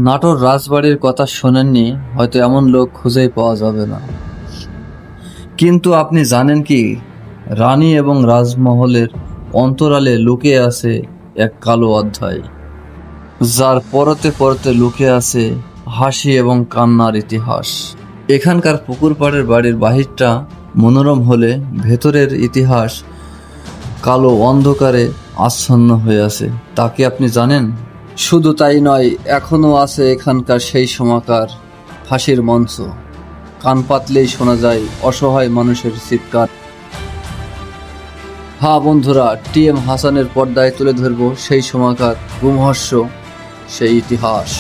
নাটোর রাজবাড়ির কথা শোনেননি হয়তো এমন লোক খুঁজেই পাওয়া যাবে না। কিন্তু আপনি জানেন কি, রানী এবং রাজমহলের অন্তরালে লুকিয়ে আছে এক কালো অধ্যায়, যার পরতে পরতে লুকিয়ে আছে হাসি এবং কান্নার ইতিহাস। এখানকার পুকুর পাড়ের বাড়ির বাহিরটা মনোরম হলে ভেতরের ইতিহাস কালো অন্ধকারে আচ্ছন্ন হয়ে আছে। তা কি আপনি জানেন? শুধু তাই নয়, এখনো আছে এখানকার সেই সময়কার ফাঁসির মঞ্চ। কান পাতলেই শোনা যায় অসহায় মানুষের চিৎকার। হ্যাঁ বন্ধুরা, টিএম হাসানের পর্দায় তুলে ধরব সেই সময়কার রোমহর্ষ, সেই ইতিহাস।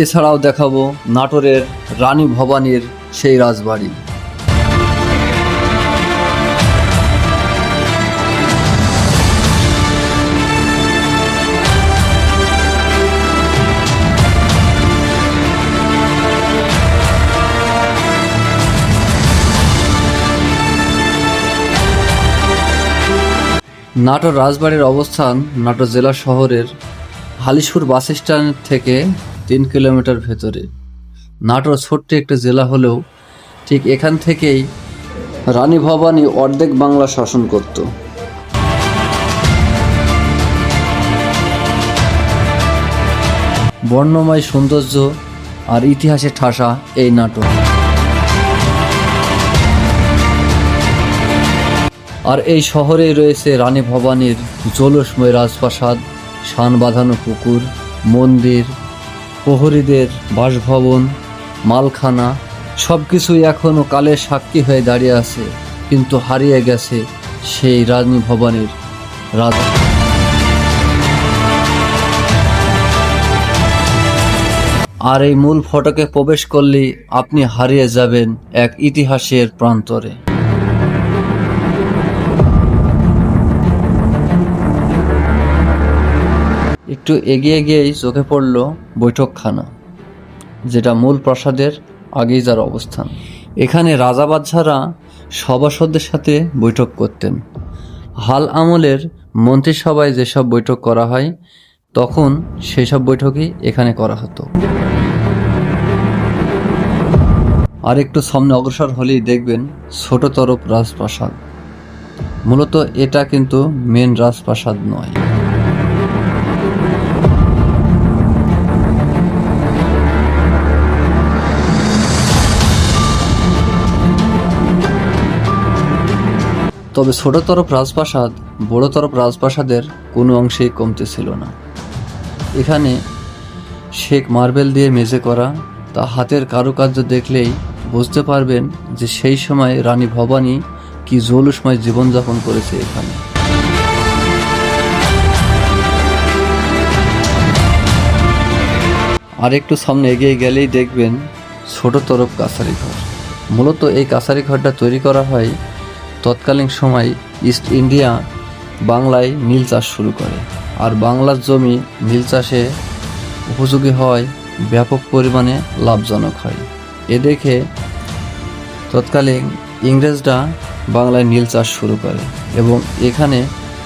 এছাড়াও দেখাবো নাটোরের রানী ভবানীর সেই রাজবাড়ি। নাটোর রাজবাড়ির অবস্থান নাটোর জেলা শহরের হালিশপুর বাস স্ট্যান্ড থেকে 3 কিলোমিটার ভেতরে। নাটোর ছোট্ট একটা জেলা হলেও ঠিক এখান থেকেই রানী ভবানী অর্ধেক বাংলা শাসন করত। বর্ণময় সৌন্দর্য আর ইতিহাসে ঠাসা এই নাটোর। আর এই শহরেই রয়েছে রানী ভবানীর জৌলুসময় রাজপ্রাসাদ, শান বাঁধানো পুকুর, মন্দির, প্রহরীদের বাসভবন, মালখানা। সব কিছুই এখনও কালের সাক্ষী হয়ে দাঁড়িয়ে আছে, কিন্তু হারিয়ে গেছে সেই রানী ভবানীর রাজা। আর এই মূল ফটকে প্রবেশ করলেই আপনি হারিয়ে যাবেন এক ইতিহাসের প্রান্তরে। একটু এগিয়ে গিয়েই চোখে পড়ল বৈঠকখানা, যেটা মূল প্রাসাদের আগেই যার অবস্থান। এখানে রাজা বাদশাহরা সভাসদদের সাথে বৈঠক করতেন। হাল আমলের মন্ত্রিসভায় যেসব বৈঠক করা হয়, তখন সেসব বৈঠকই এখানে করা হতো। আর একটু সামনে অগ্রসর হলেই দেখবেন ছোট তরফ রাজপ্রাসাদ। মূলত এটা কিন্তু মেন রাজপ্রাসাদ নয়। তবে ছোট তরফ রাজপ্রাসাদ বড় তরফ রাজপ্রাসাদের কোনো অংশেই কমতে ছিল না। এখানে শেখ মার্বেল দিয়ে মেঝে করা, তা হাতের কারুকার্য দেখলেই বুঝতে পারবেন যে সেই সময় রানী ভবানী কি জৌলুসময় জীবনযাপন করেছে এখানে। আর একটু সামনে এগিয়ে গেলেই দেখবেন ছোট তরফ কাছারি ঘর। মূলত এই কাছারি ঘরটা তৈরি করা হয় তৎকালীন সময় ইস্ট ইন্ডিয়া বাংলায় নীল চাষ শুরু করে, আর বাংলার জমি নীল চাষে উপযোগী হয়, ব্যাপক পরিমাণে লাভজনক হয়। এ দেখে তৎকালীন ইংরেজরা বাংলায় নীল চাষ শুরু করে এবং এখানে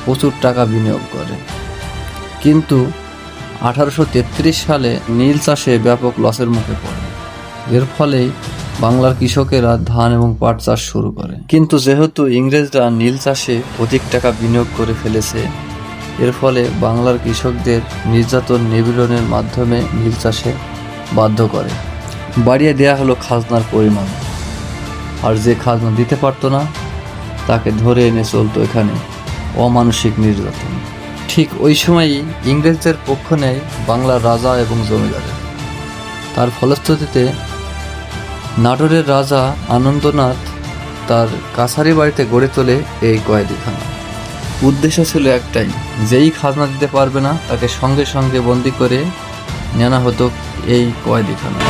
প্রচুর টাকা বিনিয়োগ করে। কিন্তু 1833 সালে নীল চাষে ব্যাপক লসের মুখে পড়ে। এর ফলেই বাংলার কৃষকেরা ধান এবং পাট চাষ শুরু করে। কিন্তু যেহেতু ইংরেজরা নীল চাষে অধিক টাকা বিনিয়োগ করে ফেলেছে, এর ফলে বাংলার কৃষকদের নির্যাতন নিপীড়নের মাধ্যমে নীল চাষে বাধ্য করে। বাড়িয়ে দেয়া হলো খাজনার পরিমাণ, আর যে খাজনা দিতে পারতো না তাকে ধরে এনে চলতো এখানে অমানসিক নির্যাতন। ঠিক ওই সময়ই ইংরেজদের পক্ষ নেয় বাংলার রাজা এবং জমিদারের। তার ফলশ্রুতিতে নাটোরের রাজা আনন্দনাথ তার কাছারি বাড়িতে গড়ে তোলে এই কয়েদিখানা। উদ্দেশ্য ছিল একটাই, যেই খাজনা দিতে পারবে না তাকে সঙ্গে সঙ্গে বন্দি করে নেওয়া হতো এই কয়েদিখানা।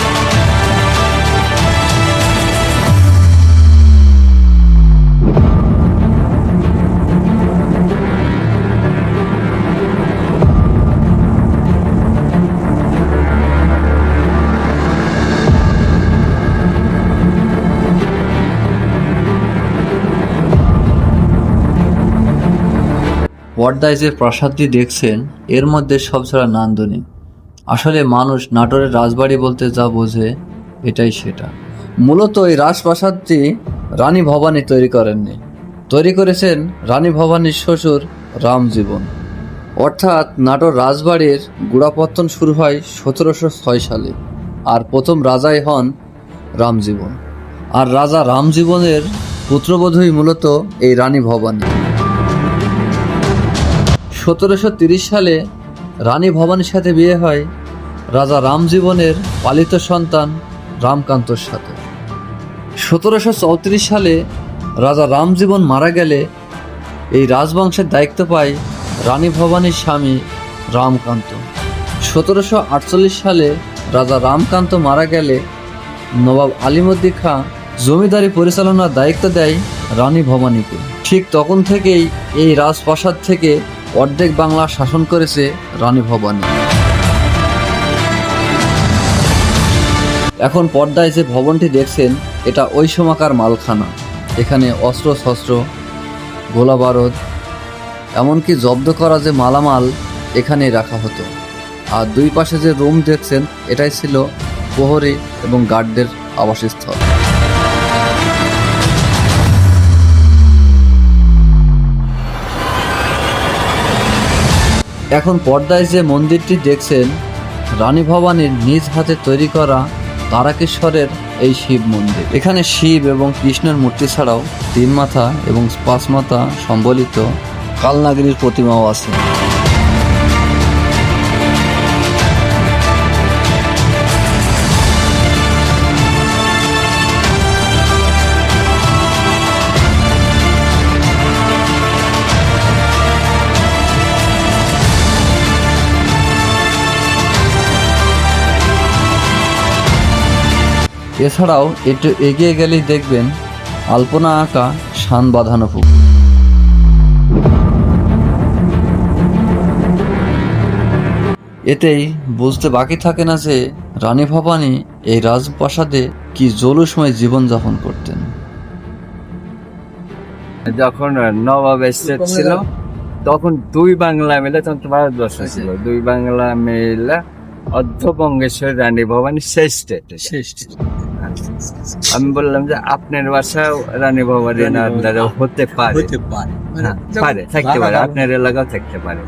পর্দায় যে প্রাসাদটি দেখছেন, এর মধ্যে সবচেয়ে নান্দনিক আসলে মানুষ নাটোরের রাজবাড়ি বলতে যা বোঝে এটাই সেটা। মূলত এই রাজপ্রাসাদটি রানী ভবানী তৈরি করেননি, তৈরি করেছেন রানী ভবানীর শ্বশুর রামজীবন। অর্থাৎ নাটোর রাজবাড়ির গোড়াপত্তন শুরু হয় 1706 সালে, আর প্রথম রাজাই হন রামজীবন। আর রাজা রামজীবনের পুত্রবধূই মূলত এই রানী ভবানী। 1730 সালে রানী ভবানীর সাথে বিয়ে হয় রাজা রামজীবনের পালিত সন্তান রামকান্তর সাথে। 1734 সালে রাজা রামজীবন মারা গেলে এই রাজবংশের দায়িত্ব পায় রানী ভবানীর স্বামী রামকান্ত। 1748 সালে রাজা রামকান্ত মারা গেলে নবাব আলিমুদ্দিন খাঁ জমিদারি পরিচালনার দায়িত্ব দেয় রানী ভবানীকে। ঠিক তখন থেকেই এই রাজপ্রাসাদ থেকে অর্ধেক বাংলা শাসন করেছে রানী ভবানী। এখন পর্দায় যে ভবনটি দেখছেন এটা ওই সময়কার মালখানা। এখানে অস্ত্র শস্ত্র, গোলা বারুদ, এমনকি জব্দ করা যে মালামাল এখানেই রাখা হতো। আর দুই পাশে যে রুম দেখছেন এটাই ছিল প্রহরী এবং গার্ডদের আবাসস্থল। এখন পর্দায় যে মন্দিরটি দেখছেন রানী ভবানীর নিজ হাতে তৈরি করা তারকেশ্বরের এই শিব মন্দির। এখানে শিব এবং কৃষ্ণের মূর্তি ছাড়াও 3 মাথা এবং 5 মাথা সম্বলিত কালনাগিনীর প্রতিমাও আছে। এছাড়াও একটু এগিয়ে গেলেই দেখবেন আলপনা আঁকা শান বাঁধানো পুকুর। এতেই বুঝতে বাকি থাকে না যে রানী ভবানী এই রাজপ্রাসাদে কি জৌলুসময় জীবনযাপন করতেন। যখন নবাব এস্টেট ছিল তখন 2 বাংলা মিলে, তখন তো ভারতবর্ষ ছিল, 2 বাংলা মিলে অর্ধবঙ্গেশ্বর রানী ভবানী শেষ স্টেট। আমি বললাম যে আপনার বাসাও রানী ভবানী হতে পারে, থাকতে পারে, আপনার এলাকাও থাকতে পারে,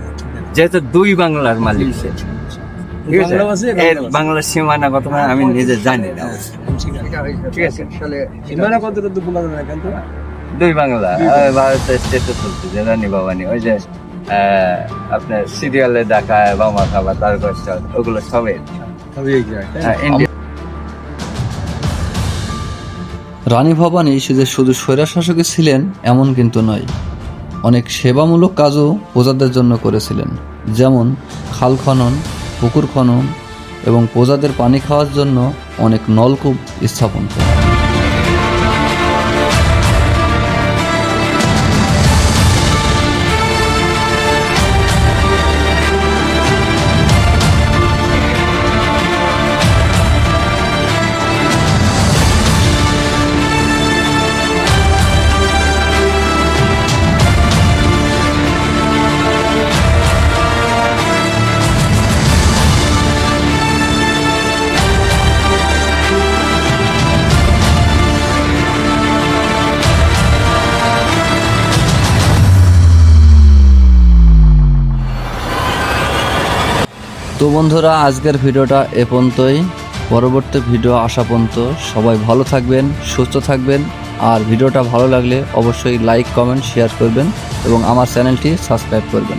যেহেতু 2 বাংলার মালিক সে। ঠিক আছে, এর বাংলার সীমানা কত আমি নিজে জানি না। ঠিক আছে, 2 বাংলা ভারতের স্টেটে চলছে রানী ভবানী। ওই যে আপনার সিরিয়ালে দেখায় বামা খাবার, তারপর ওগুলো সবই ইন্ডিয়া। রানী ভবানী শুধু স্বৈরশাসকই ছিলেন এমন কিন্তু নয়, অনেক সেবামূলক কাজও প্রজাদের জন্য করেছিলেন, যেমন খাল খনন, পুকুর খনন এবং প্রজাদের পানি খাওয়ার জন্য অনেক নলকূপ স্থাপন করেন। তো বন্ধুরা, আজকের ভিডিওটা এ পর্যন্তই। পরবর্তী ভিডিও আসা পর্যন্ত সবাই ভালো থাকবেন, সুস্থ থাকবেন। আর ভিডিওটা ভালো লাগলে অবশ্যই লাইক, কমেন্ট, শেয়ার করবেন এবং আমার চ্যানেলটি সাবস্ক্রাইব করবেন।